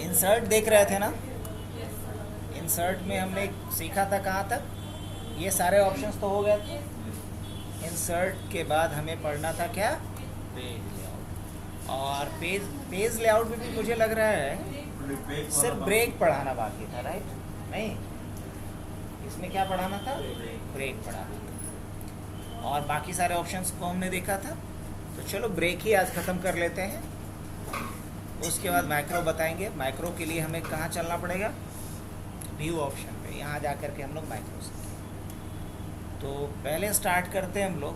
Insert देख रहे थे ना। इंसर्ट में हमने सीखा था कहाँ तक, ये सारे ऑप्शंस तो हो गए थे। इंसर्ट के बाद हमें पढ़ना था क्या, पेज लेआउट। और पेज लेआउट में भी मुझे लग रहा है सिर्फ ब्रेक पढ़ाना बाकी था, राइट? नहीं, इसमें क्या पढ़ाना था, ब्रेक पढ़ाना था। और बाकी सारे ऑप्शंस को हमने देखा था। तो चलो ब्रेक ही आज ख़त्म कर लेते हैं, उसके बाद मैक्रो बताएंगे। मैक्रो के लिए हमें कहाँ चलना पड़ेगा, व्यू ऑप्शन पे, यहाँ जा कर के हम लोग मैक्रो सीखेंगे। तो पहले स्टार्ट करते हैं हम लोग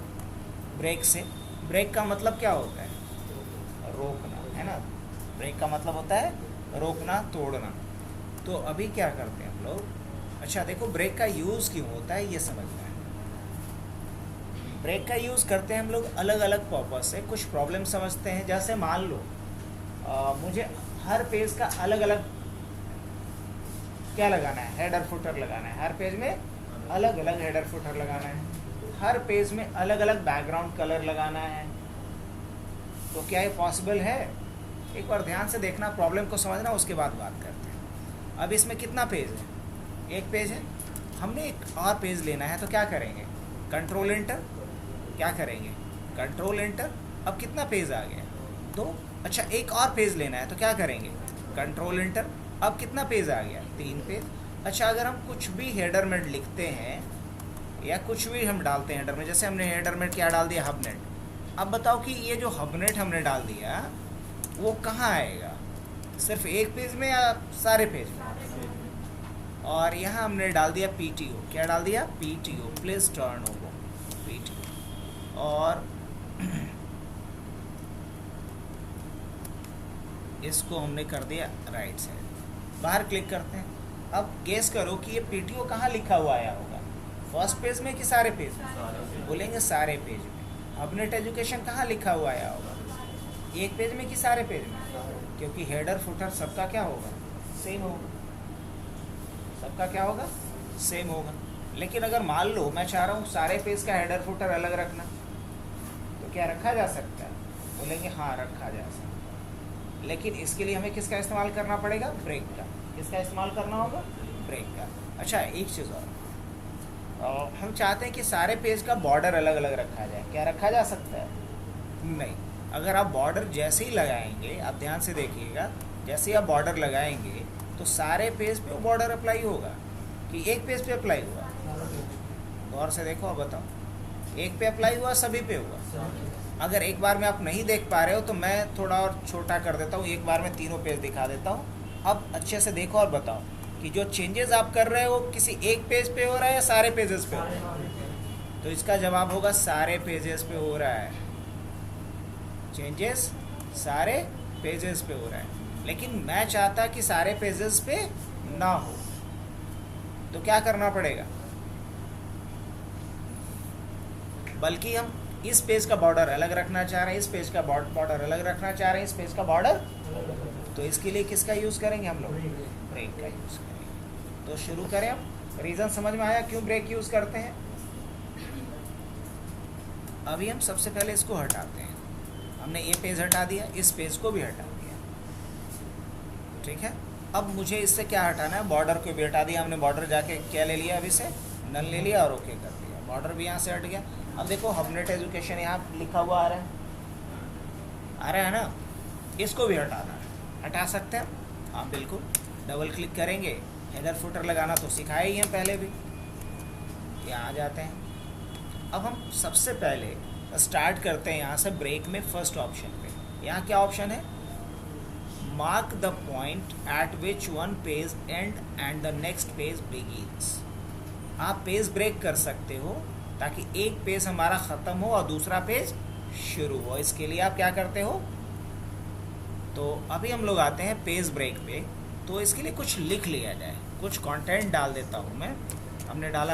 ब्रेक से। ब्रेक का मतलब क्या होता है, रोकना, है ना। ब्रेक का मतलब होता है रोकना, तोड़ना। तो अभी क्या करते हैं हम लोग, अच्छा देखो ब्रेक का यूज़ क्यों होता है ये समझना है। ब्रेक का यूज़ करते हैं हम लोग अलग अलग पर्पस से। कुछ प्रॉब्लम समझते हैं, जैसे मान लो मुझे हर पेज का अलग अलग क्या लगाना है, हेडर फुटर लगाना है। हर पेज में अलग अलग हेडर फुटर लगाना है, हर पेज में अलग अलग बैकग्राउंड कलर लगाना है। तो क्या ये पॉसिबल है? एक बार ध्यान से देखना, प्रॉब्लम को समझना, उसके बाद बात करते हैं। अब इसमें कितना पेज है, एक पेज है। हमने एक और पेज लेना है, तो क्या करेंगे, कंट्रोल एंटर। क्या करेंगे, कंट्रोल एंटर। अब कितना पेज आ गया, 2। अच्छा एक और पेज लेना है, तो क्या करेंगे, कंट्रोल एंटर। अब कितना पेज आ गया, 3 पेज। अच्छा अगर हम कुछ भी हेडर में लिखते हैं या कुछ भी हम डालते हैं हेडर में, जैसे हमने हेडर में क्या डाल दिया, हबनेट। अब बताओ कि ये जो हबनेट हमने डाल दिया वो कहाँ आएगा, सिर्फ एक पेज में या सारे पेज में? और यहाँ हमने डाल दिया PTO। क्या डाल दिया, PTO, please turn over, PTO। और इसको हमने कर दिया राइट साइड, बाहर क्लिक करते हैं। अब गेस करो कि ये PTO कहाँ लिखा हुआ आया होगा, फर्स्ट पेज में कि सारे पेज में? बोलेंगे सारे पेज में। हबनेट एजुकेशन कहाँ लिखा हुआ आया होगा, एक पेज में कि सारे पेज में? क्योंकि हेडर फुटर सबका क्या होगा, सेम होगा। सबका क्या होगा, सेम होगा। लेकिन अगर मान लो मैं चाह रहा हूँ सारे पेज का हेडर फुटर अलग रखना, तो क्या रखा जा सकता है? बोलेंगे हाँ रखा जा सकता है। लेकिन इसके लिए हमें किसका इस्तेमाल करना पड़ेगा, ब्रेक का। किसका इस्तेमाल करना होगा, ब्रेक का। अच्छा एक चीज़ और, हम चाहते हैं कि सारे पेज का बॉर्डर अलग अलग रखा जाए। क्या रखा जा सकता है? नहीं। अगर आप बॉर्डर जैसे ही लगाएंगे, आप ध्यान से देखिएगा, जैसे ही आप बॉर्डर लगाएंगे तो सारे पेज पे वो बॉर्डर अप्लाई होगा कि एक पेज पे अप्लाई हुआ? गौर से देखो, अब बताओ, एक पे अप्लाई हुआ, सभी पे हुआ? अगर एक बार में आप नहीं देख पा रहे हो तो मैं थोड़ा और छोटा कर देता हूँ, एक बार में तीनों पेज दिखा देता हूँ। अब अच्छे से देखो और बताओ कि जो चेंजेस आप कर रहे हो किसी एक पेज पे हो रहा है या सारे पेजेस पे हो रहा है? तो इसका जवाब होगा सारे पेजेस पे हो रहा है। चेंजेस सारे पेजेस पे हो रहा है। लेकिन मैं चाहता कि सारे पेजेस पे ना हो, तो क्या करना पड़ेगा, बल्कि हम इस पेज का बॉर्डर अलग रखना चाह रहे हैं, इस पेज का बॉर्डर अलग रखना चाह रहे हैं, इस पेज का बॉर्डर, तो इसके लिए किसका यूज़ करेंगे हम लोग, ब्रेक का यूज़ करेंगे। तो शुरू करें। अब रीज़न समझ में आया क्यों ब्रेक यूज़ करते हैं? अभी हम सबसे पहले इसको हटाते हैं। हमने ये पेज हटा दिया, इस पेज को भी हटा दिया, ठीक है। अब मुझे इससे क्या हटाना है, बॉर्डर को भी हटा दिया हमने। बॉर्डर जाके क्या ले लिया, अभी से नल ले लिया और ओके कर दिया, बॉर्डर भी यहाँ से हट गया। अब देखो हबनेट एजुकेशन यहाँ लिखा हुआ आ रहा है ना, इसको भी हटाना है। हटा सकते हैं हाँ बिल्कुल, डबल क्लिक करेंगे। हेडर फुटर लगाना तो सिखाया ही हैं पहले भी। यहाँ आ जाते हैं। अब हम सबसे पहले स्टार्ट करते हैं यहाँ से ब्रेक में, फर्स्ट ऑप्शन पे। यहाँ क्या ऑप्शन है, mark the point eight which one page and and the next page begins. आप पेज ब्रेक कर सकते हो ताकि एक पेज हमारा ख़त्म हो और दूसरा पेज शुरू हो। इसके लिए आप क्या करते हो, तो अभी हम लोग आते हैं पेज ब्रेक पे। तो इसके लिए कुछ लिख लिया जाए, कुछ कंटेंट डाल देता हूँ मैं। हमने डाला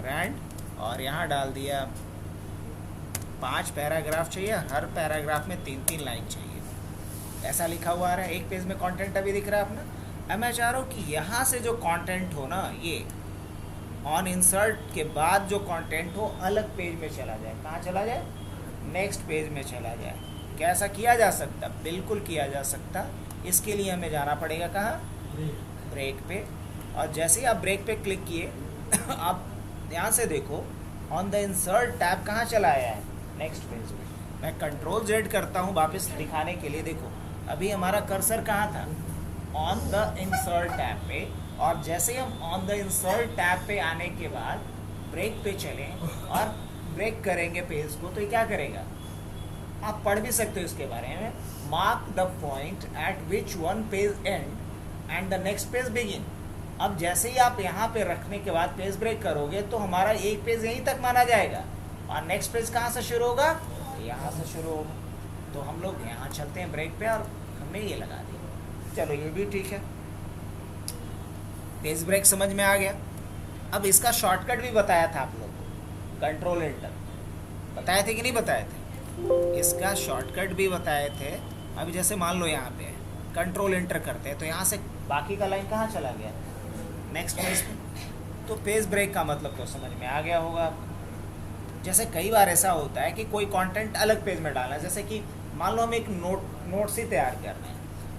रैंड और यहाँ डाल दिया 5 पैराग्राफ चाहिए, हर पैराग्राफ में 3-3 लाइन चाहिए, ऐसा लिखा हुआ आ रहा है। एक पेज में कंटेंट अभी दिख रहा है अपना। अब मैं चाह रहा हूँ कि यहाँ से जो कंटेंट हो ना, ये ऑन इंसर्ट के बाद जो कंटेंट हो अलग पेज में चला जाए। कहाँ चला जाए, नेक्स्ट पेज में चला जाए। क्या ऐसा किया जा सकता? बिल्कुल किया जा सकता। इसके लिए हमें जाना पड़ेगा कहाँ, ब्रेक पे। और जैसे ही आप ब्रेक पे क्लिक किए आप ध्यान से देखो ऑन द इंसर्ट टैब कहाँ चला आया है, नेक्स्ट पेज में। मैं कंट्रोल जेड करता हूँ वापस दिखाने के लिए। देखो अभी हमारा कर्सर कहाँ था, ऑन द इंसर्ट टैब पे। और जैसे ही हम ऑन द इंसर्ट टैब पे आने के बाद ब्रेक पे चलें और ब्रेक करेंगे पेज को, तो ये क्या करेगा, आप पढ़ भी सकते हो इसके बारे में। Mark the point eight which one page and and the next page begin. अब जैसे ही आप यहाँ पे रखने के बाद पेज ब्रेक करोगे तो हमारा एक पेज यहीं तक माना जाएगा और नेक्स्ट पेज कहाँ से शुरू होगा, यहाँ से शुरू होगा। तो हम लोग यहाँ चलते हैं ब्रेक पे और हमने ये लगा दिया। चलो ये भी ठीक है, पेज ब्रेक समझ में आ गया। अब इसका शॉर्टकट भी बताया था आप लोग को, कंट्रोल एंटर बताए थे कि नहीं बताए थे, इसका शॉर्टकट भी बताए थे। अभी जैसे मान लो यहाँ पे कंट्रोल एंटर करते हैं तो यहाँ से बाकी का लाइन कहाँ चला गया, नेक्स्ट पेज पे। तो पेज ब्रेक का मतलब तो समझ में आ गया होगा आपको। जैसे कई बार ऐसा होता है कि कोई कंटेंट अलग पेज में डालना है, जैसे कि मान लो हम एक नोट्स ही तैयार कर रहे हैं,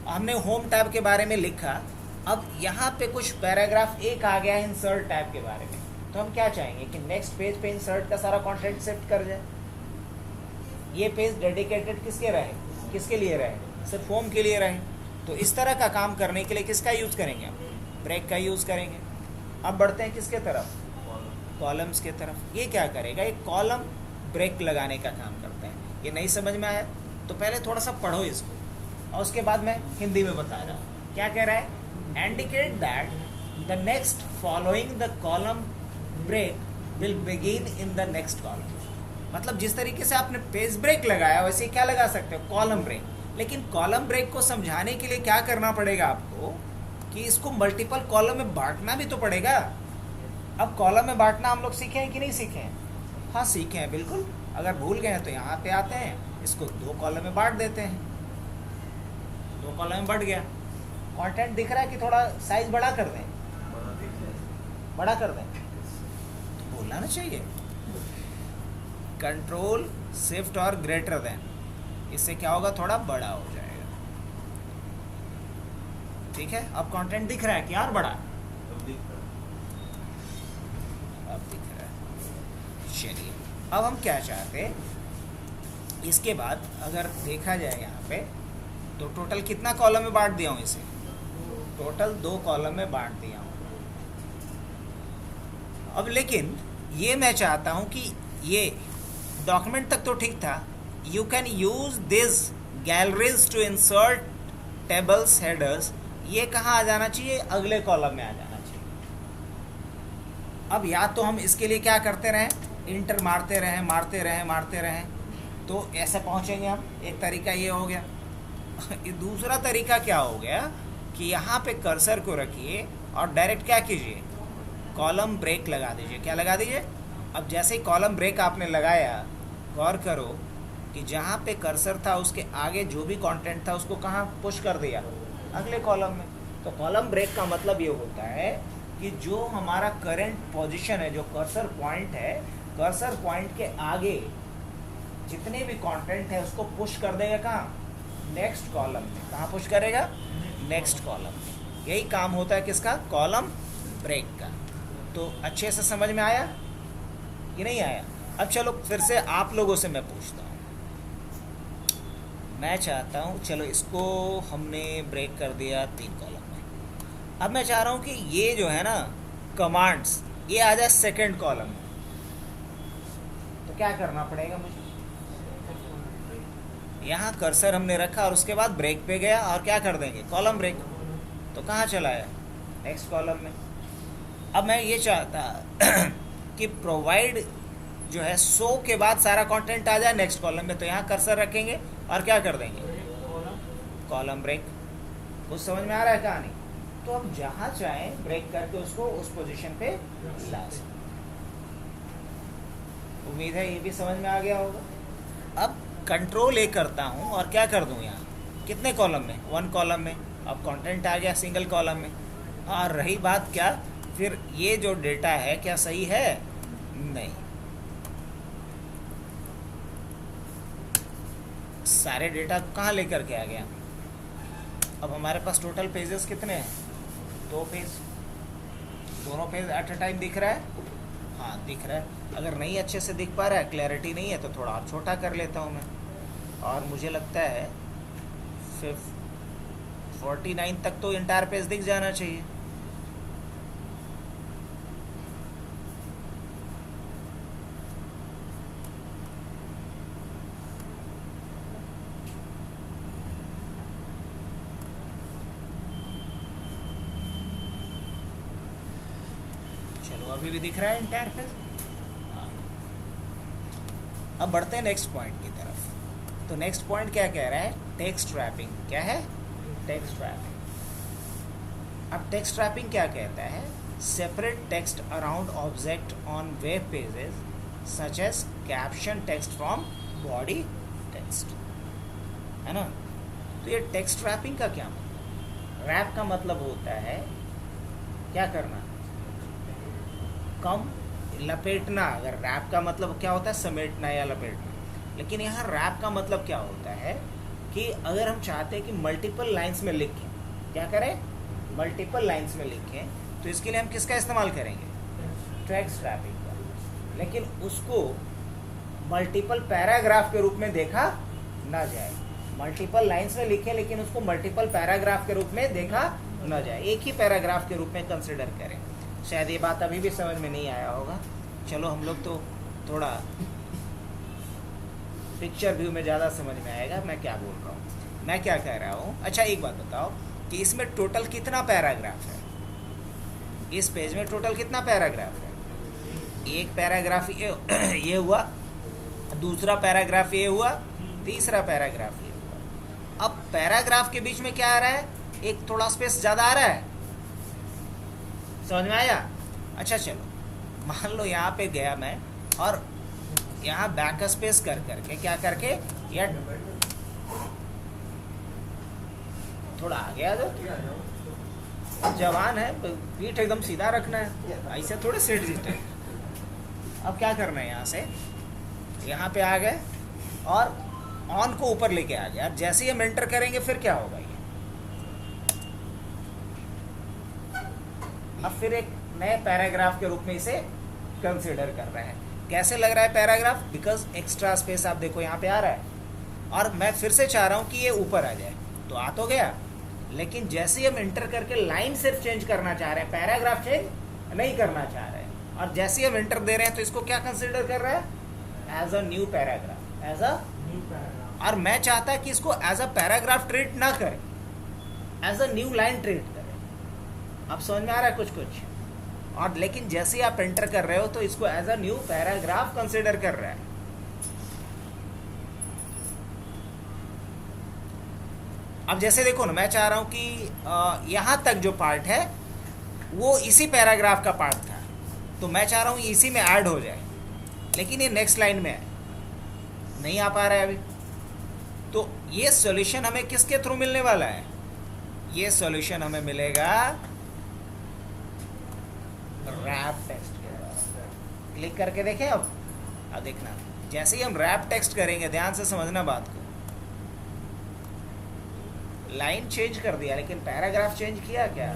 हमने होम टैब के बारे में लिखा, अब यहाँ पे कुछ पैराग्राफ एक आ गया है इंसर्ट टैब के बारे में, तो हम क्या चाहेंगे कि नेक्स्ट पेज पे इंसर्ट का सारा कंटेंट शिफ्ट कर जाए। ये पेज डेडिकेटेड किसके रहे, किसके लिए रहे, सिर्फ होम के लिए रहे। तो इस तरह का काम करने के लिए किसका यूज़ करेंगे हम, ब्रेक का यूज़ करेंगे। अब बढ़ते हैं किसके तरफ, कॉलम्स के तरफ। ये क्या करेगा, एक कॉलम ब्रेक लगाने का काम करता है। ये नहीं समझ में आया तो पहले थोड़ा सा पढ़ो इसको और उसके बाद मैं हिंदी में बता रहा हूँ। क्या कह रहा है, indicate that the next following the column break will begin in the next column। मतलब जिस तरीके से आपने पेज ब्रेक लगाया वैसे ही क्या लगा सकते हो, कॉलम ब्रेक। लेकिन कॉलम ब्रेक को समझाने के लिए क्या करना पड़ेगा आपको कि इसको मल्टीपल कॉलम में बांटना भी तो पड़ेगा। अब कॉलम में बांटना हम लोग सीखे हैं कि नहीं सीखे हैं, हाँ सीखे हैं बिल्कुल। अगर भूल गए हैं तो यहाँ पे आते हैं, इसको दो कॉलम में बांट देते हैं, दो कॉलम में बढ़ गया। कंटेंट दिख रहा है कि थोड़ा साइज बड़ा कर दें, बड़ा कर दें, तो बोलना ना चाहिए कंट्रोल शिफ्ट और ग्रेटर देन, इससे क्या होगा, थोड़ा बड़ा हो जाएगा। ठीक है, अब कंटेंट दिख रहा है कि यार बड़ा, अब दिख रहा है। चलिए अब हम क्या चाहते हैं, इसके बाद अगर देखा जाए यहाँ पे तो टोटल कितना कॉलम में बांट दिया हूँ इसे, टोटल 2 कॉलम में बांट दिया हूँ। अब लेकिन ये मैं चाहता हूँ कि ये डॉक्यूमेंट तक तो ठीक था, you can use this galleries to insert tables headers. ये कहाँ आ जाना चाहिए, अगले कॉलम में आ जाना चाहिए। अब या तो हम इसके लिए क्या करते रहें, इंटर मारते रहें मारते रहें मारते रहें, तो ऐसे पहुँचेंगे हम। एक तरीका ये हो गया। दूसरा तरीका क्या हो गया कि यहाँ पे कर्सर को रखिए और डायरेक्ट क्या कीजिए, कॉलम ब्रेक लगा दीजिए। क्या लगा दीजिए, अब जैसे ही कॉलम ब्रेक आपने लगाया, गौर करो कि जहाँ पे कर्सर था उसके आगे जो भी कंटेंट था उसको कहाँ पुश कर दिया, अगले कॉलम में। तो कॉलम ब्रेक का मतलब ये होता है कि जो हमारा करंट पोजीशन है, जो कर्सर पॉइंट है, कर्सर पॉइंट के आगे जितने भी कंटेंट है उसको पुश कर देगा कहाँ, नेक्स्ट कॉलम में। कहाँ पुश करेगा, नेक्स्ट कॉलम में। यही काम होता है किसका, कॉलम ब्रेक का। तो अच्छे से समझ में आया कि नहीं आया। अब चलो फिर से आप लोगों से मैं पूछता हूँ, मैं चाहता हूँ, चलो इसको हमने ब्रेक कर दिया 3 कॉलम में। अब मैं चाह रहा हूँ कि ये जो है ना कमांड्स, ये आ जाए सेकेंड कॉलम में। तो क्या करना पड़ेगा मुझे, यहाँ कर्सर हमने रखा और उसके बाद ब्रेक पे गया और क्या कर देंगे, कॉलम ब्रेक। तो कहाँ चला है, नेक्स्ट कॉलम में। अब मैं ये चाहता कि प्रोवाइड जो है सो के बाद सारा कंटेंट आ जाए नेक्स्ट कॉलम में, तो यहाँ कर्सर रखेंगे और क्या कर देंगे, कॉलम ब्रेक। कुछ समझ में आ रहा है कहानी। तो हम जहाँ चाहें ब्रेक करके उसको उस पोजीशन पे ला सकते। उम्मीद है ये भी समझ में आ गया होगा। अब कंट्रोल ए करता हूँ और क्या कर दूँ, यहाँ कितने कॉलम में, 1 कॉलम में। अब कंटेंट आ गया सिंगल कॉलम में। और रही बात क्या, फिर ये जो डेटा है क्या सही है, नहीं, सारे डेटा कहाँ लेकर के आ गया, अब हमारे पास टोटल पेजेस कितने हैं? 2 पेज। दोनों पेज एट अ टाइम दिख रहा है? हाँ दिख रहा है। अगर नहीं अच्छे से दिख पा रहा है, क्लैरिटी नहीं है, तो थोड़ा और छोटा कर लेता हूँ मैं। और मुझे लगता है 49 तक तो इंटायर पेज दिख जाना चाहिए। चलो अभी भी दिख रहा है इंटायर पेज। अब बढ़ते हैं नेक्स्ट पॉइंट की तरफ। तो नेक्स्ट पॉइंट क्या कह रहा है? Text wrapping. क्या है? Text wrapping. अब टेक्स्ट रैपिंग क्या कहता है? Separate text around object on web pages such as caption text from body text, है ना? तो ये टेक्स्ट रैपिंग का क्या मतलब? रैप का मतलब होता है क्या करना? कम लपेटना। अगर रैप का मतलब क्या होता है? समेटना या लपेटना। लेकिन यहाँ रैप का मतलब क्या होता है कि अगर हम चाहते हैं कि मल्टीपल लाइंस में लिखें, क्या करें? मल्टीपल लाइंस में लिखें, तो इसके लिए हम किसका इस्तेमाल करेंगे? टेक्स्ट रैपिंग का। लेकिन उसको मल्टीपल पैराग्राफ के रूप में देखा ना जाए। मल्टीपल लाइंस में लिखें लेकिन उसको मल्टीपल पैराग्राफ के रूप में देखा ना जाए, एक ही पैराग्राफ के रूप में कंसिडर करें। शायद ये बात अभी भी समझ में नहीं आया होगा। चलो हम लोग तो थोड़ा पिक्चर व्यू में ज़्यादा समझ में आएगा मैं क्या बोल रहा हूँ, मैं क्या कह रहा हूँ। अच्छा एक बात बताओ कि इसमें टोटल कितना पैराग्राफ है? इस पेज में टोटल कितना पैराग्राफ है? एक पैराग्राफ ये हुआ, दूसरा पैराग्राफ ये हुआ, तीसरा पैराग्राफ ये हुआ। अब पैराग्राफ के बीच में क्या आ रहा है? एक थोड़ा स्पेस ज़्यादा आ रहा है। समझ में आया? अच्छा चलो मान लो यहाँ पे गया मैं और यहाँ बैक स्पेस कर करके क्या करके या थोड़ा आगे आ जाओ। जवान है, पीठ एकदम सीधा रखना है, ऐसे थोड़े सेट जीते। अब क्या करना है? यहाँ से यहाँ पे आ गए और ऑन को ऊपर लेके आ गए। अब जैसे ही हम एंटर करेंगे फिर क्या होगा? ये अब फिर एक नए पैराग्राफ के रूप में इसे कंसीडर कर रहे हैं। कैसे लग रहा है पैराग्राफ? बिकॉज एक्स्ट्रा स्पेस आप देखो यहाँ पे आ रहा है और मैं फिर से चाह रहा हूँ कि ये ऊपर आ जाए, तो आ तो गया। लेकिन जैसे ही हम एंटर करके लाइन सिर्फ चेंज करना चाह रहे हैं, पैराग्राफ चेंज नहीं करना चाह रहे हैं। और जैसे ही हम एंटर दे रहे हैं तो इसको क्या कंसीडर कर रहा है? As a new paragraph, as a new paragraph. और मैं चाहता कि इसको एज अ पैराग्राफ ट्रीट ना करें, as a new line treat करें। अब समझ में आ रहा है कुछ कुछ? और लेकिन जैसे ही आप एंटर कर रहे हो तो इसको as a new paragraph consider कर रहा है। अब जैसे देखो ना, मैं चाह रहा हूं कि यहां तक जो पार्ट है वो इसी पैराग्राफ का पार्ट था, तो मैं चाह रहा हूं इसी में ऐड हो जाए, लेकिन ये नेक्स्ट लाइन में है, नहीं आ पा रहा है अभी। तो ये सॉल्यूशन हमें किसके थ्रू मिलने वाला है? ये सॉल्यूशन हमें मिलेगा रैप टेक्स्ट के। क्लिक करके देखें। अब देखना, जैसे ही हम रैप टेक्स्ट करेंगे, ध्यान से समझना बात को, लाइन चेंज कर दिया लेकिन पैराग्राफ चेंज किया क्या?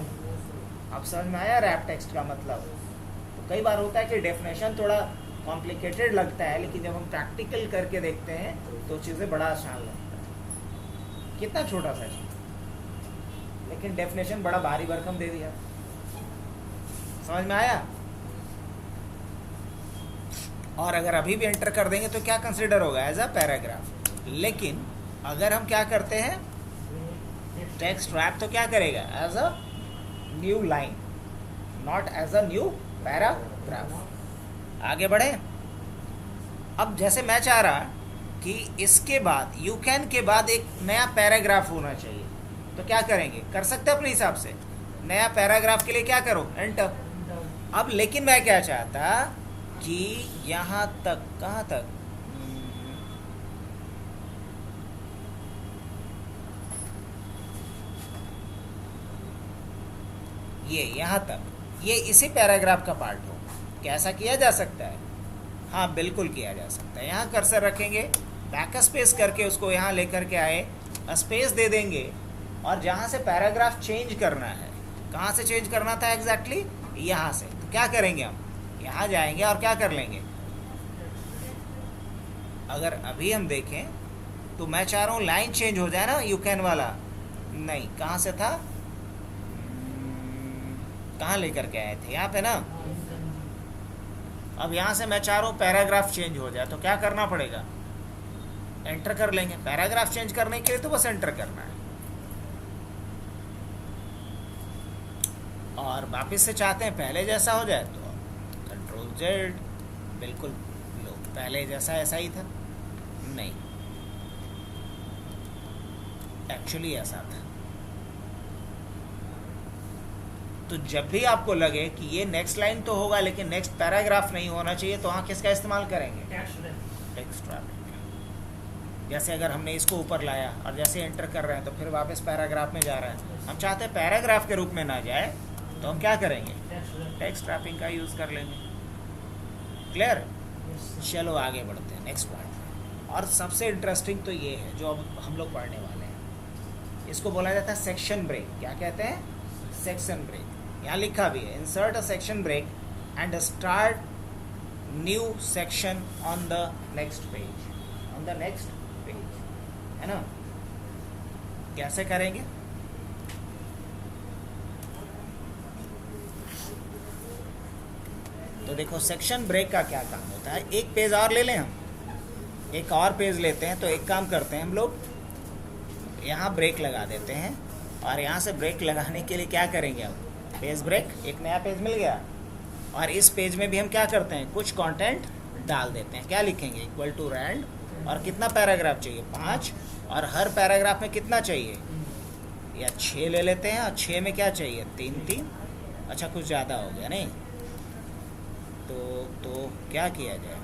अब समझ में आया रैप टेक्स्ट का मतलब? तो कई बार होता है कि डेफिनेशन थोड़ा कॉम्प्लिकेटेड लगता है, लेकिन जब हम प्रैक्टिकल करके देखते हैं तो चीज़ें बड़ा आसान लगता है। कितना छोटा सा चीज़, लेकिन डेफिनेशन बड़ा भारी भरकम दे दिया। समझ में आया? और अगर अभी भी एंटर कर देंगे तो क्या कंसिडर होगा? As a paragraph. लेकिन अगर हम क्या करते हैं, टेक्स्ट रैप, तो क्या करेगा? As a new line, not as a new paragraph. आगे बढ़े। अब जैसे मैं चाह रहा कि इसके बाद यू कैन के बाद एक नया पैराग्राफ होना चाहिए, तो क्या करेंगे? कर सकते हैं अपने हिसाब से। नया पैराग्राफ के लिए क्या करो? एंटर। अब लेकिन मैं क्या चाहता कि यहाँ तक, कहाँ तक? ये यहाँ तक, ये इसी पैराग्राफ का पार्ट हो। कैसा किया जा सकता है? हाँ बिल्कुल किया जा सकता है। यहाँ कर्सर रखेंगे, बैक स्पेस करके उसको यहाँ लेकर के आए, स्पेस दे देंगे और जहाँ से पैराग्राफ चेंज करना है, कहाँ से चेंज करना था एग्जैक्टली? यहाँ से। तो क्या करेंगे हम? यहाँ जाएंगे और क्या कर लेंगे? अगर अभी हम देखें तो मैं चाह रहा हूँ लाइन चेंज हो जाए ना, यू कैन वाला। नहीं, कहाँ से था? कहाँ लेकर के आए थे? यहाँ पे ना। अब यहाँ से मैं चाह रहा हूँ पैराग्राफ चेंज हो जाए, तो क्या करना पड़ेगा? एंटर कर लेंगे। पैराग्राफ चेंज करने के लिए तो बस एंटर करना है। और वापस से चाहते हैं पहले जैसा हो जाए, तो कंट्रोल जेड। बिल्कुल लो, पहले जैसा ऐसा ही था। नहीं, एक्चुअली ऐसा था। तो जब भी आपको लगे कि ये नेक्स्ट लाइन तो होगा लेकिन नेक्स्ट पैराग्राफ नहीं होना चाहिए, तो वहाँ किसका इस्तेमाल करेंगे? Text wrapping. जैसे अगर हमने इसको ऊपर लाया और जैसे एंटर कर रहे हैं तो फिर वापस पैराग्राफ में जा रहा है। हम चाहते हैं पैराग्राफ के रूप में ना जाए, तो हम क्या करेंगे? टेक्स्ट रैपिंग का यूज़ कर लेंगे। क्लियर? चलो आगे बढ़ते हैं नेक्स्ट पार्ट। और सबसे इंटरेस्टिंग तो ये है जो अब हम लोग पढ़ने वाले हैं। इसको बोला जाता है सेक्शन ब्रेक। क्या कहते हैं? Section break. यहाँ लिखा भी है, insert a section break and start new section on the next page. On the next page, है ना? कैसे करेंगे? तो देखो, सेक्शन ब्रेक का क्या काम होता है। एक पेज और ले लें हम, एक और पेज लेते हैं। तो एक काम करते हैं हम लोग, यहाँ ब्रेक लगा देते हैं। और यहाँ से ब्रेक लगाने के लिए क्या करेंगे हम? पेज ब्रेक, एक नया पेज मिल गया। और इस पेज में भी हम क्या करते हैं? कुछ कंटेंट डाल देते हैं। क्या लिखेंगे? Equal to rand. और कितना पैराग्राफ चाहिए? 5। और हर पैराग्राफ में कितना चाहिए? या 6 ले लेते हैं। और 6 में क्या चाहिए? 3। अच्छा, कुछ ज़्यादा हो गया नहीं? तो क्या किया जाए?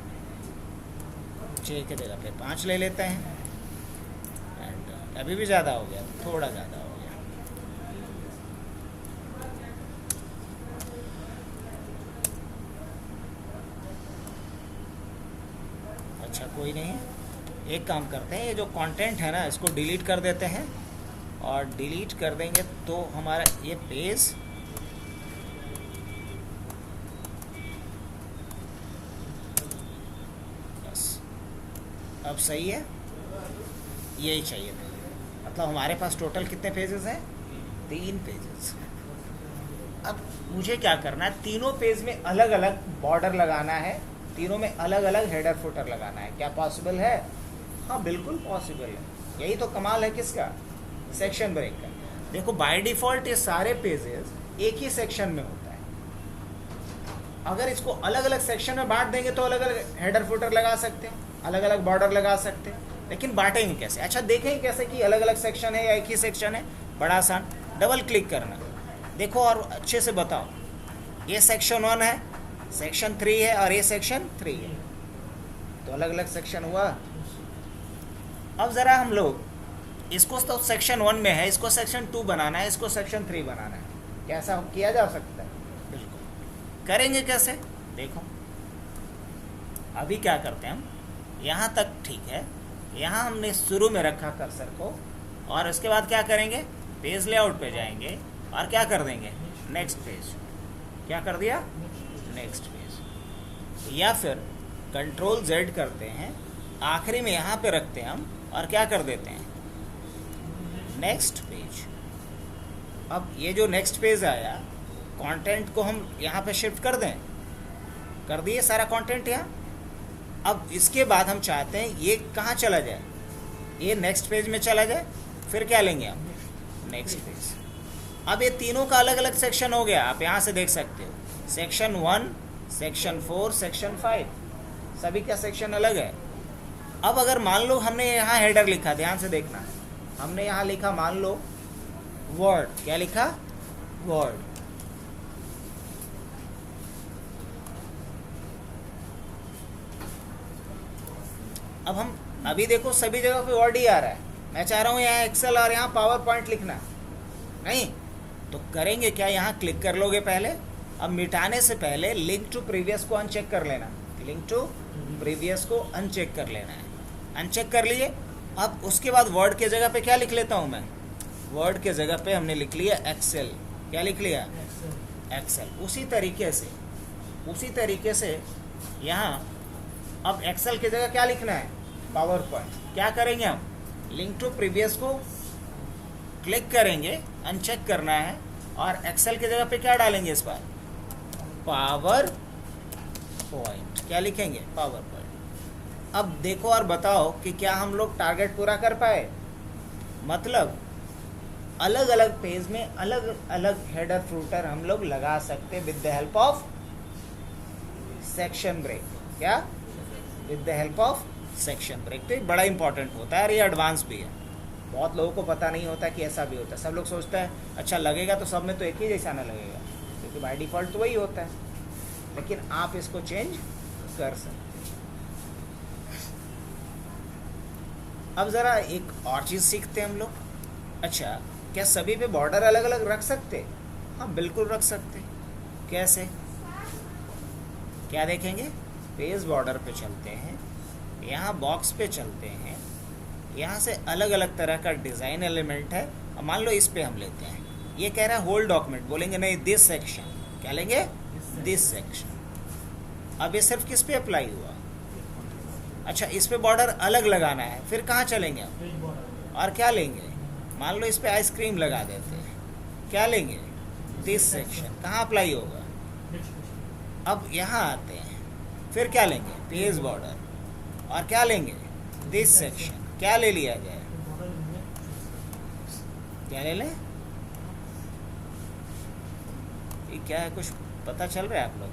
6 की जगह पे 5 ले लेते हैं। एंड अभी भी ज़्यादा हो गया, थोड़ा ज़्यादा हो गया। अच्छा, कोई नहीं, एक काम करते हैं, ये जो कंटेंट है ना, इसको डिलीट कर देते हैं। और डिलीट कर देंगे तो हमारा ये पेज अब सही है। यही चाहिए था। मतलब हमारे पास टोटल कितने पेजेस हैं? 3 पेजेस। अब मुझे क्या करना है? तीनों पेज में अलग अलग बॉर्डर लगाना है, तीनों में अलग अलग हेडर फुटर लगाना है। क्या पॉसिबल है? हाँ, बिल्कुल पॉसिबल है। यही तो कमाल है किसका? सेक्शन ब्रेक का। देखो, बाय डिफ़ॉल्ट ये सारे पेजेस एक ही सेक्शन में होता है। अगर इसको अलग अलग सेक्शन में बांट देंगे तो अलग अलग हेडर फुटर लगा सकते हैं, अलग अलग बॉर्डर लगा सकते हैं। लेकिन बांटेंगे कैसे? अच्छा, देखें कैसे कि अलग अलग सेक्शन है या एक ही सेक्शन है। बड़ा आसान, डबल क्लिक करना। देखो और अच्छे से बताओ, ये सेक्शन 1 है, सेक्शन 3 है और ये सेक्शन 3 है। तो अलग अलग सेक्शन हुआ। अब ज़रा हम लोग इसको तो सेक्शन 1 में है, इसको सेक्शन 2 बनाना है, इसको सेक्शन 3 बनाना है। क्या ऐसा किया जा सकता है? बिल्कुल। करेंगे कैसे? देखो, अभी क्या करते हैं हम, यहाँ तक ठीक है, यहाँ हमने शुरू में रखा कर्सर को। और उसके बाद क्या करेंगे? पेज लेआउट पे जाएंगे और क्या कर देंगे? Next page. क्या कर दिया? Next page. या फिर कंट्रोल जेड करते हैं, आखिरी में यहाँ पे रखते हैं हम और क्या कर देते हैं? Next page. अब ये जो नेक्स्ट पेज आया, कंटेंट को हम यहाँ पे शिफ्ट कर दें। कर दिए सारा कंटेंट यहाँ। अब इसके बाद हम चाहते हैं ये कहाँ चला जाए? ये नेक्स्ट पेज में चला जाए। फिर क्या लेंगे हम? Next page. अब ये तीनों का अलग अलग सेक्शन हो गया। आप यहाँ से देख सकते हो, सेक्शन 1, सेक्शन 4, सेक्शन 5, सभी का सेक्शन अलग है। अब अगर मान लो हमने यहाँ हेडर लिखा, ध्यान से देखना, हमने यहाँ लिखा मान लो वर्ड। क्या लिखा? वर्ड। अब हम अभी देखो सभी जगह पे वर्ड ही आ रहा है। मैं चाह रहा हूँ यहाँ एक्सेल और यहाँ पावर पॉइंट लिखना, नहीं तो करेंगे क्या? यहाँ क्लिक कर लोगे पहले। अब मिटाने से पहले लिंक टू प्रीवियस को अनचेक कर लेना। लिंक टू प्रीवियस को अनचेक कर लेना है। अनचेक कर लिए। अब उसके बाद वर्ड के जगह पे क्या लिख लेता हूँ मैं? वर्ड के जगह पे हमने लिख लिया एक्सेल। क्या लिख लिया? एक्सेल। उसी तरीके से यहाँ अब एक्सेल की जगह क्या लिखना है? Power point. क्या करेंगे हम? लिंक टू प्रीवियस को क्लिक करेंगे, अनचेक करना है, और एक्सेल की जगह पे क्या डालेंगे इस बार? Power point. क्या लिखेंगे? Power point. अब देखो और बताओ कि क्या हम लोग टारगेट पूरा कर पाए? मतलब अलग अलग पेज में अलग अलग हेडर फ्रूटर हम लोग लगा सकते with the help of section break. क्या? With the help of section break. तो ये बड़ा इंपॉर्टेंट होता है और ये एडवांस भी है। बहुत लोगों को पता नहीं होता कि ऐसा भी होता है। सब लोग सोचते हैं अच्छा लगेगा तो सब में तो एक ही जैसा ना लगेगा, क्योंकि बाय डिफ़ॉल्ट तो वही होता है, लेकिन आप इसको चेंज कर सकते। अब ज़रा एक और चीज़ सीखते हैं हम लोग। अच्छा, क्या सभी पे बॉर्डर अलग अलग रख सकते? हाँ, बिल्कुल रख सकते। कैसे? क्या देखेंगे? पेज बॉर्डर पे चलते हैं, यहाँ बॉक्स पे चलते हैं, यहाँ से अलग अलग तरह का डिज़ाइन एलिमेंट है। अब मान लो इस पे हम लेते हैं, ये कह रहा है होल डॉक्यूमेंट, बोलेंगे नहीं दिस सेक्शन। क्या लेंगे? This section. अब ये सिर्फ किस पे अप्लाई हुआ? अच्छा, इस पे बॉर्डर अलग लगाना है, फिर कहाँ चलेंगे हम? और क्या लेंगे? मान लो इस पे आइसक्रीम लगा देते हैं, क्या लेंगे? This section. कहाँ अप्लाई होगा? अब यहाँ आते हैं, फिर क्या लेंगे? Page border. और क्या लेंगे? This section. क्या ले लिया जाए? क्या ले लें? ये क्या है, कुछ पता चल रहा है आप लोग?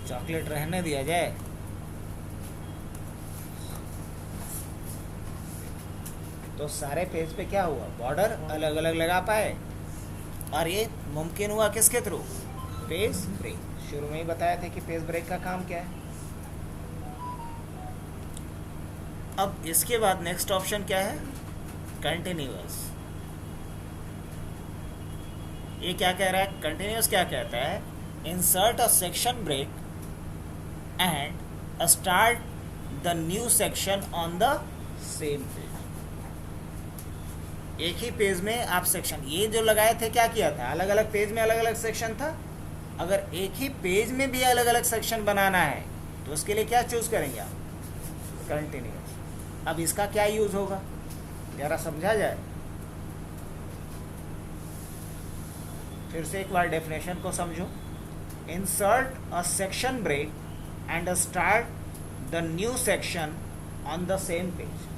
चॉकलेट रहने दिया जाए? तो सारे पेज पे क्या हुआ? बॉर्डर अलग अलग लगा पाए, और ये मुमकिन हुआ किसके थ्रू? Page break. शुरू में ही बताया था कि पेज ब्रेक का काम क्या है। अब इसके बाद नेक्स्ट ऑप्शन क्या है? कंटिन्यूअस। ये क्या कह रहा है? कंटिन्यूअस क्या कहता है? Insert a section break and start the new section on the same page. एक ही पेज में आप सेक्शन ये जो लगाए थे, क्या किया था? अलग अलग पेज में अलग अलग सेक्शन था। अगर एक ही पेज में भी अलग अलग सेक्शन बनाना है तो उसके लिए क्या चूज करेंगे आप? कंटिन्यूअस। अब इसका क्या यूज होगा, जरा समझा जाए। फिर से एक बार डेफिनेशन को समझो। Insert a section break and start the new section on the same page.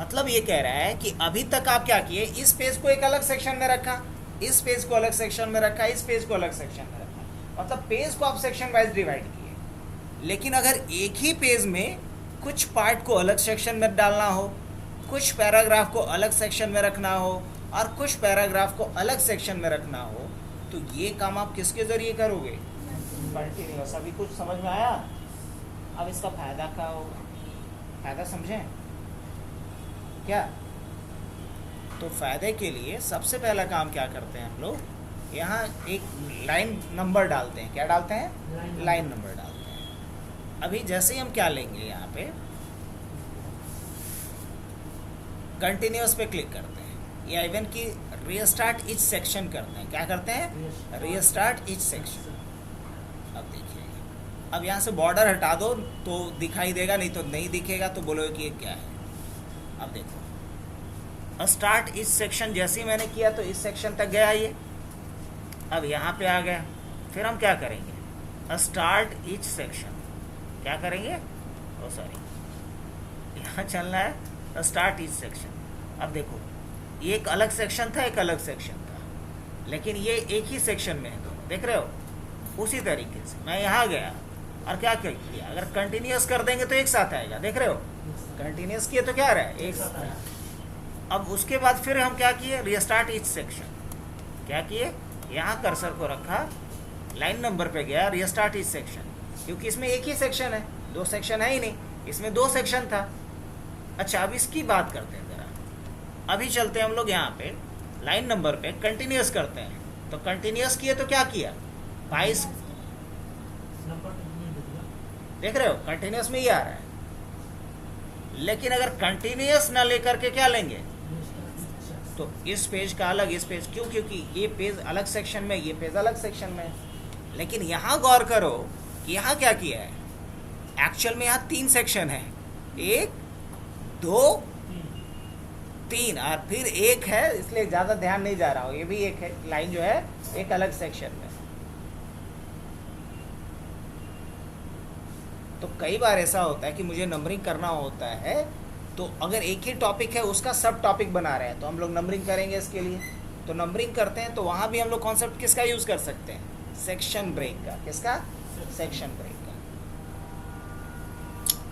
मतलब ये कह रहा है कि अभी तक आप क्या किए? इस पेज को एक अलग सेक्शन में रखा, इस पेज को अलग सेक्शन में रखा, इस पेज को अलग सेक्शन में रखा, मतलब पेज को आप सेक्शन वाइज डिवाइड किए। लेकिन अगर एक ही पेज में कुछ पार्ट को अलग सेक्शन में डालना हो, कुछ पैराग्राफ को अलग सेक्शन में रखना हो, और कुछ पैराग्राफ को अलग सेक्शन में रखना हो, तो ये काम आप किसके ज़रिए करोगे? कंटिन्यूअस। अभी कुछ समझ में आया? अब इसका फ़ायदा क्या होगा? फ़ायदा समझें क्या? तो फ़ायदे के लिए सबसे पहला काम क्या करते हैं हम लोग? यहाँ एक लाइन नंबर डालते हैं। क्या डालते हैं? लाइन नंबर डालते हैं। अभी जैसे ही हम क्या लेंगे, यहाँ पे कंटिन्यूअस पे क्लिक करते हैं, या इवन की रीस्टार्ट ईच सेक्शन करते हैं। क्या करते हैं? Restart each section. अब देखिए, अब यहाँ से बॉर्डर हटा दो तो दिखाई देगा, नहीं तो नहीं दिखेगा, तो बोलोगे कि ये क्या है। अब देखो, स्टार्ट इस सेक्शन जैसे ही मैंने किया तो इस सेक्शन तक गया ये, अब यहाँ पे आ गया। फिर हम क्या करेंगे? Start each section. क्या करेंगे? ओ सॉरी, यहाँ चलना है स्टार्ट ईच सेक्शन। अब देखो, ये एक अलग सेक्शन था, एक अलग सेक्शन था, लेकिन ये एक ही सेक्शन में है दोनों, देख रहे हो? उसी तरीके से मैं यहाँ गया और क्या किया? अगर कंटिन्यूअस कर देंगे तो एक साथ आएगा, देख रहे हो? कंटिन्यूअस किए तो क्या आ रहा है? एक साथ आया। अब उसके बाद फिर हम क्या किए? Restart each section. क्या किए? यहाँ कर्सर को रखा, लाइन नंबर पे गया, रीस्टार्ट ईच सेक्शन, क्योंकि इसमें एक ही सेक्शन है, दो सेक्शन है ही नहीं, इसमें दो सेक्शन था। अच्छा, अब इसकी बात करते हैं ज़रा। अभी चलते हैं हम लोग यहाँ पे लाइन नंबर पे, कंटिन्यूअस करते हैं। तो कंटिन्यूअस किए तो क्या किया? 22 देख रहे हो कंटिन्यूस में ही आ रहा है। लेकिन अगर कंटिन्यूस ना लेकर के क्या लेंगे, तो इस पेज का अलग, इस पेज, क्यों, क्योंकि ये पेज अलग सेक्शन में, ये पेज अलग सेक्शन में। लेकिन यहाँ गौर करो कि यहाँ क्या किया है, एक्चुअल में यहाँ 3 सेक्शन है, 1 2 3 और फिर एक है, इसलिए ज़्यादा ध्यान नहीं जा रहा हो, ये भी एक है लाइन जो है एक अलग सेक्शन में। तो कई बार ऐसा होता है कि मुझे नंबरिंग करना होता है, तो अगर एक ही टॉपिक है उसका सब टॉपिक बना रहे हैं तो हम लोग नंबरिंग करेंगे इसके लिए। तो नंबरिंग करते हैं तो वहाँ भी हम लोग कॉन्सेप्ट किसका यूज़ कर सकते हैं, सेक्शन ब्रेक का। किसका, सेक्शन ब्रेक का।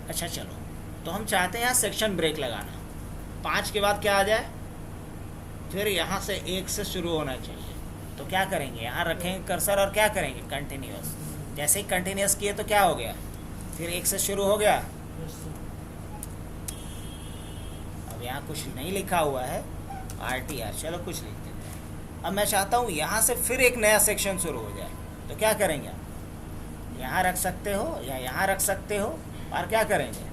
अच्छा चलो, तो हम चाहते हैं यहाँ सेक्शन ब्रेक लगाना। 5 के बाद क्या आ जाए, फिर यहाँ से 1 से शुरू होना चाहिए। तो क्या करेंगे, यहाँ रखेंगे कर्सर और क्या करेंगे, कंटिन्यूस। जैसे ही कंटिन्यूस किए तो क्या हो गया, फिर 1 से शुरू हो गया। अब यहाँ कुछ नहीं लिखा हुआ है, RTR, चलो कुछ लिख देते हैं। अब मैं चाहता हूँ यहाँ से फिर एक नया सेक्शन शुरू हो जाए, तो क्या करेंगे, यहाँ रख सकते हो या यहाँ रख सकते हो, और क्या करेंगे,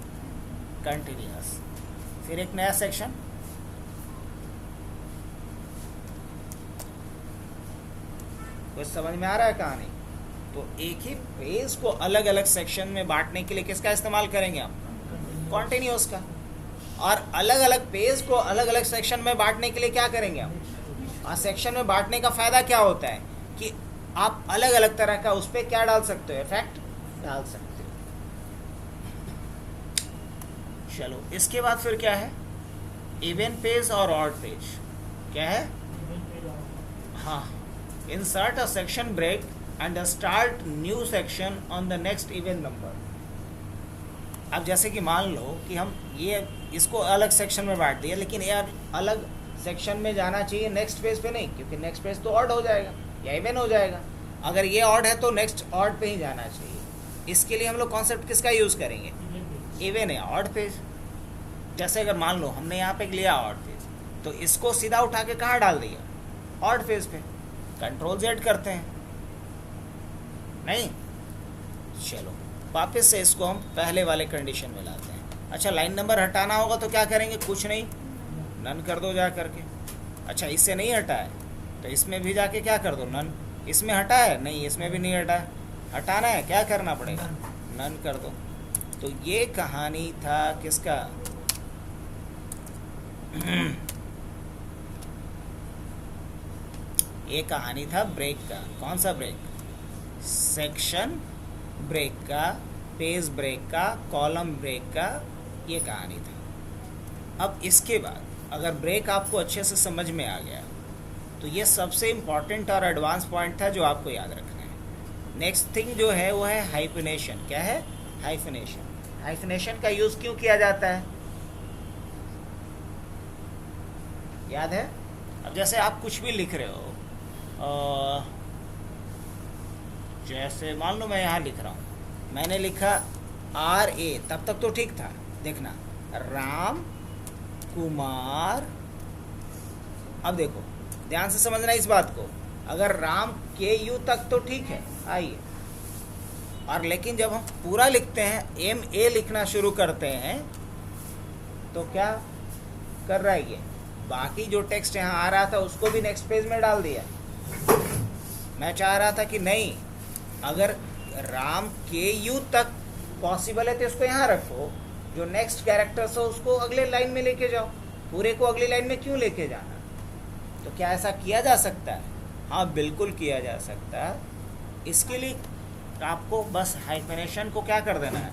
कंटिन्यूस, फिर एक नया सेक्शन। कुछ समझ में आ रहा है कहानी। तो एक ही पेज को अलग अलग सेक्शन में बांटने के लिए किसका इस्तेमाल करेंगे हम, कॉन्टिन्यूस का। और अलग अलग पेज को अलग अलग सेक्शन में बांटने के लिए क्या करेंगे हम, और सेक्शन में बांटने का फायदा क्या होता है कि आप अलग अलग तरह का उस पर क्या डाल सकते हो, इफेक्ट डाल सकते हो। चलो इसके बाद फिर क्या है, इवन पेज और ऑड पेज। क्या है, हाँ, insert a section break and start new section on the next even number. अब जैसे कि मान लो कि हम ये इसको अलग सेक्शन में बांट दिया, लेकिन यार अलग सेक्शन में जाना चाहिए नेक्स्ट पेज पे नहीं, क्योंकि नेक्स्ट पेज तो ऑड हो जाएगा या इवन हो जाएगा। अगर ये ऑड है तो नेक्स्ट ऑड पे ही जाना चाहिए। इसके लिए हम लोग कॉन्सेप्ट किसका यूज़ करेंगे, इवन है ऑड पेज। जैसे अगर मान लो हमने यहाँ पे लिया ऑड पेज, तो इसको सीधा उठा के कहाँ डाल दिया, ऑड पेज पे। Ctrl+Z करते हैं, नहीं, चलो वापस से इसको हम पहले वाले कंडीशन में लाते हैं। अच्छा, लाइन नंबर हटाना होगा तो क्या करेंगे, कुछ नहीं, नन कर दो जा करके। अच्छा, इससे नहीं हटा है तो इसमें भी जाके क्या कर दो, नन। इसमें हटा है, नहीं इसमें भी नहीं हटा है, हटाना है, क्या करना पड़ेगा, नन कर दो। तो ये कहानी था किसका, ये कहानी था ब्रेक का। कौन सा ब्रेक, सेक्शन ब्रेक का, पेज ब्रेक का, कॉलम ब्रेक का, ये कहानी था। अब इसके बाद अगर ब्रेक आपको अच्छे से समझ में आ गया तो ये सबसे इम्पॉर्टेंट और एडवांस पॉइंट था जो आपको याद रखना है। नेक्स्ट थिंग जो है वो है हाइफिनेशन। क्या है, हाइफिनेशन। हाइफिनेशन का यूज़ क्यों किया जाता है, याद है। अब जैसे आप कुछ भी लिख रहे हो, जैसे मान लो मैं यहाँ लिख रहा हूँ, मैंने लिखा RA, तब तक तो ठीक था, देखना, राम कुमार। अब देखो ध्यान से समझना इस बात को, अगर राम KU तक तो ठीक है, आइए, और लेकिन जब हम पूरा लिखते हैं, MA लिखना शुरू करते हैं, तो क्या कर रहा है ये, बाकी जो टेक्स्ट यहाँ आ रहा था उसको भी नेक्स्ट पेज में डाल दिया। मैं चाह रहा था कि नहीं, अगर राम KU तक पॉसिबल है तो इसको यहाँ रखो, जो नेक्स्ट कैरेक्टर्स हो उसको अगले लाइन में लेके जाओ, पूरे को अगली लाइन में क्यों लेके जाना। तो क्या ऐसा किया जा सकता है, हाँ बिल्कुल किया जा सकता है। इसके लिए आपको बस हाइफिनेशन को क्या कर देना है,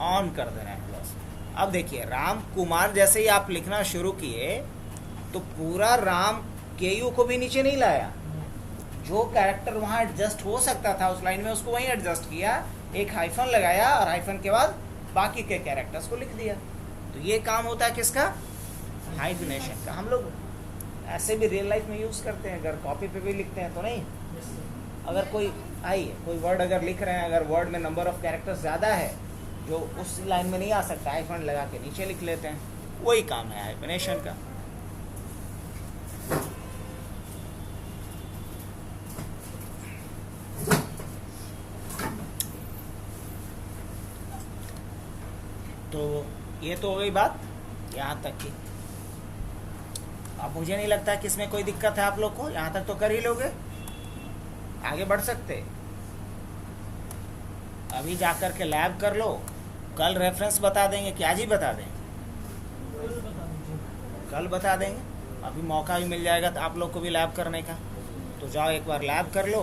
ऑन कर देना है बस। अब देखिए, राम कुमार जैसे ही आप लिखना शुरू किए तो पूरा राम KU को भी नीचे नहीं लाया, जो कैरेक्टर वहाँ एडजस्ट हो सकता था उस लाइन में उसको वहीं एडजस्ट किया, एक हाइफन लगाया और हाइफन के बाद बाकी के कैरेक्टर्स को लिख दिया। तो ये काम होता है किसका, हाइफिनेशन का। हम लोग ऐसे भी रियल लाइफ में यूज़ करते हैं, अगर कॉपी पे भी लिखते हैं तो नहीं। अगर कोई कोई वर्ड अगर लिख रहे हैं, अगर वर्ड में नंबर ऑफ कैरेक्टर्स ज़्यादा है जो उस लाइन में नहीं आ सकता, हाइफन लगा के नीचे लिख लेते हैं, वही काम है हाइफिनेशन का। तो ये तो हो गई बात यहाँ तक की। अब मुझे नहीं लगता कि इसमें कोई दिक्कत है आप लोग को, यहाँ तक तो कर ही लोगे, आगे बढ़ सकते। अभी जाकर के लैब कर लो, कल रेफरेंस बता देंगे कि आज ही बता दें? कल बता देंगे। अभी मौका भी मिल जाएगा तो आप लोग को भी लैब करने का, तो जाओ एक बार लैब कर लो।